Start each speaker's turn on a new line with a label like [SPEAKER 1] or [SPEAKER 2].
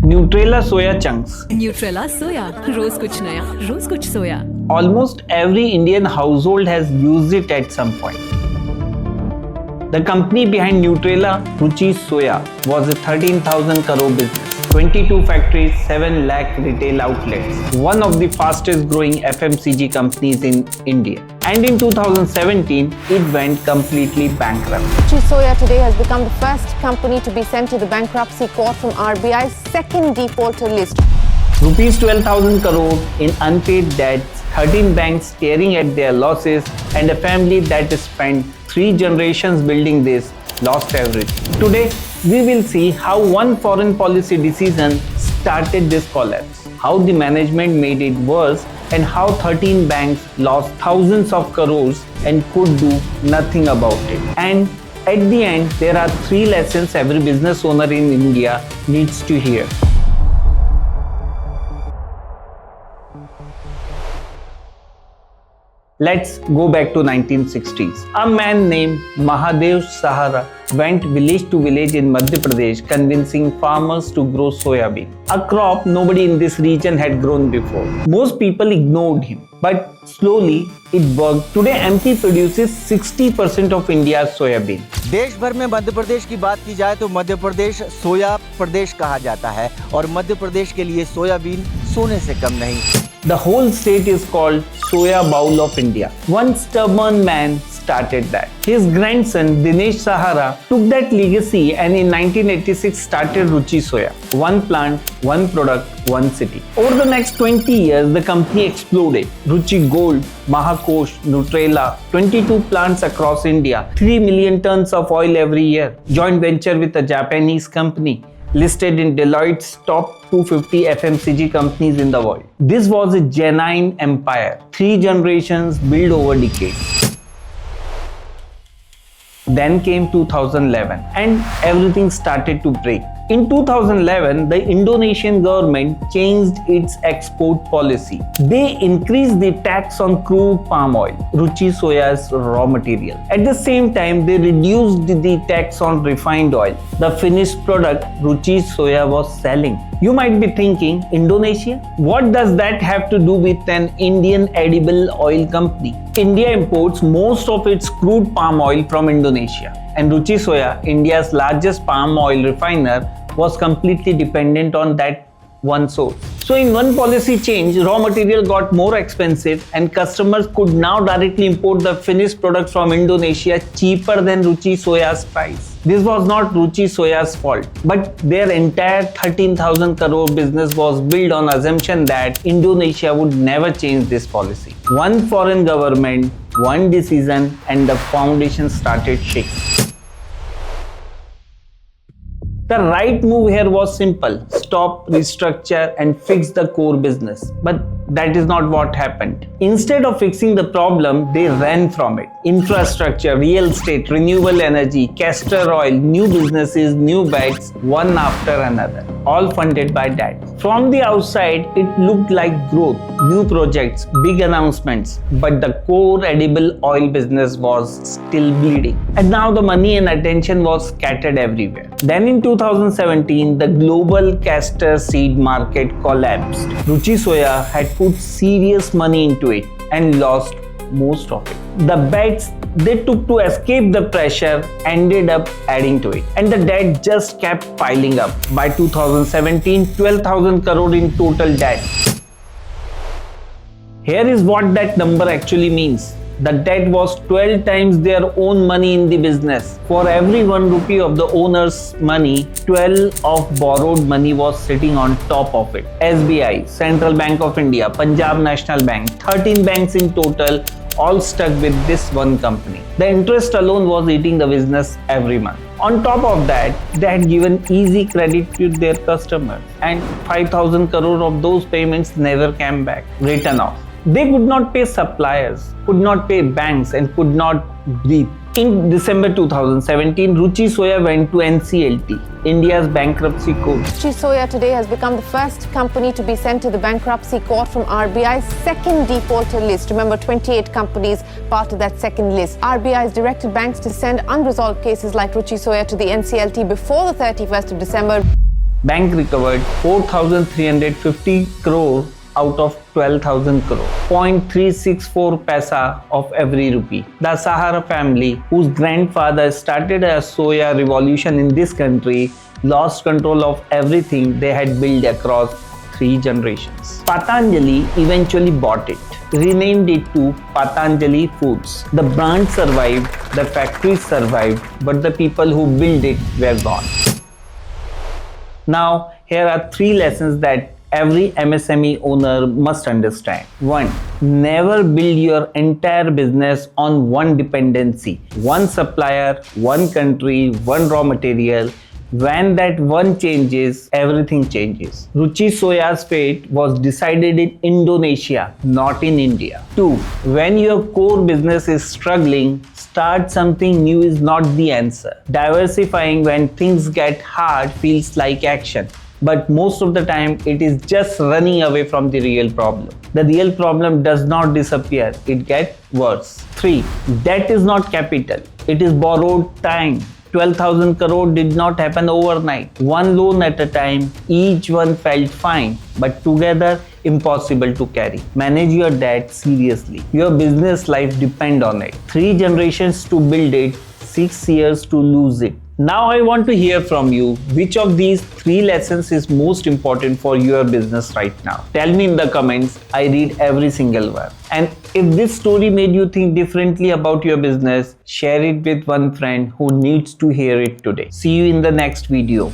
[SPEAKER 1] Nutrela soya chunks.
[SPEAKER 2] Nutrela soya, रोज कुछ नया, रोज कुछ सोया.
[SPEAKER 1] Almost every Indian household has used it at some point. The company behind Nutrela, Ruchi Soya, was a 13,000 crore business. 22 factories, 7 lakh retail outlets. One of the fastest growing FMCG companies in India. And in 2017, it went completely bankrupt.
[SPEAKER 3] Ruchi Soya today has become the first company to be sent to the bankruptcy court from RBI's second defaulter list.
[SPEAKER 1] Rupees 12,000 crore in unpaid debts, 13 banks staring at their losses, and a family that spent 3 generations building this lost everything. Today, we will see how one foreign policy decision started this collapse, how the management made it worse, and how 13 banks lost thousands of crores and could do nothing about it. And at the end, there are 3 lessons every business owner in India needs to hear. Let's go back to 1960s. A man named Mahadev Sahara went village to village in Madhya Pradesh convincing farmers to grow soya bean, a crop nobody in this region had grown before. Most people ignored him, but slowly it worked. Today MP produces 60% of India's soya bean.
[SPEAKER 4] देश भर में मध्य प्रदेश की बात की जाए तो मध्य प्रदेश सोया प्रदेश कहा जाता है और मध्य प्रदेश के लिए सोयाबीन सोने से कम नहीं.
[SPEAKER 1] The whole state is called Soya Bowl of India. One stubborn man started that. His grandson Dinesh Sahara took that legacy and in 1986 started Ruchi Soya. One plant, one product, one city. Over the next 20 years, the company exploded. Ruchi Gold, Mahakosh, Nutrela, 22 plants across India, 3 million tons of oil every year. Joint venture with a Japanese company. Listed in Deloitte's top 250 FMCG companies in the world. This was a genuine empire. 3 generations built over decades. Then came 2011 and everything started to break. In 2011, the Indonesian government changed its export policy. They increased the tax on crude palm oil, Ruchi Soya's raw material. At the same time, they reduced the tax on refined oil, the finished product Ruchi Soya was selling. You might be thinking, Indonesia? What does that have to do with an Indian edible oil company? India imports most of its crude palm oil from Indonesia. And Ruchi Soya, India's largest palm oil refiner, was completely dependent on that one source. So in one policy change, raw material got more expensive and customers could now directly import the finished product from Indonesia cheaper than Ruchi Soya's price. This was not Ruchi Soya's fault, but their entire 13,000 crore business was built on assumption that Indonesia would never change this policy. One foreign government, one decision, and the foundation started shaking. The right move here was simple: stop, restructure, and fix the core business. But that is not what happened. Instead of fixing the problem, they ran from it. Infrastructure, real estate, renewable energy, castor oil, new businesses, new bets, one after another, all funded by that. From the outside, it looked like growth, new projects, big announcements, but the core edible oil business was still bleeding. And now the money and attention was scattered everywhere. Then in 2017, the global castor seed market collapsed. Ruchi Soya had put serious money into it and lost most of it. The bets they took to escape the pressure ended up adding to it, and the debt just kept piling up. By 2017, 12,000 crore in total debt. Here is what that number actually means. The debt was 12 times their own money in the business. For every 1 rupee of the owner's money, 12 of borrowed money was sitting on top of it. SBI, Central Bank of India, Punjab National Bank, 13 banks in total, all stuck with this one company. The interest alone was eating the business every month. On top of that, they had given easy credit to their customers, and 5,000 crore of those payments never came back, written off. They could not pay suppliers, could not pay banks, and could not breathe. In December 2017, Ruchi Soya went to NCLT, India's bankruptcy court.
[SPEAKER 3] Ruchi Soya today has become the first company to be sent to the bankruptcy court from RBI's second defaulter list. Remember, 28 companies part of that second list. RBI has directed banks to send unresolved cases like Ruchi Soya to the NCLT before the 31st of December.
[SPEAKER 1] Bank recovered 4,350 crore out of 12,000 crore, 0.364 paisa of every rupee. The Sahara family, whose grandfather started a soya revolution in this country, lost control of everything they had built across 3 generations. Patanjali eventually bought it, renamed it to Patanjali Foods. The brand survived, the factories survived, but the people who built it were gone. Now, here are 3 lessons that every MSME owner must understand. 1. Never build your entire business on one dependency, one supplier, one country, one raw material. When that one changes, everything changes. Ruchi Soya's fate was decided in Indonesia, not in India. 2. When your core business is struggling, start something new is not the answer. Diversifying when things get hard feels like action, but most of the time it is just running away from the real problem. The real problem does not disappear, it gets worse. 3. Debt is not capital, it is borrowed time. 12,000 crore did not happen overnight. One loan at a time, each one felt fine, but together impossible to carry. Manage your debt seriously. Your business life depends on it. 3 generations to build it, 6 years to lose it. Now I want to hear from you, which of these 3 lessons is most important for your business right now? Tell me in the comments, I read every single one. And if this story made you think differently about your business, share it with one friend who needs to hear it today. See you in the next video.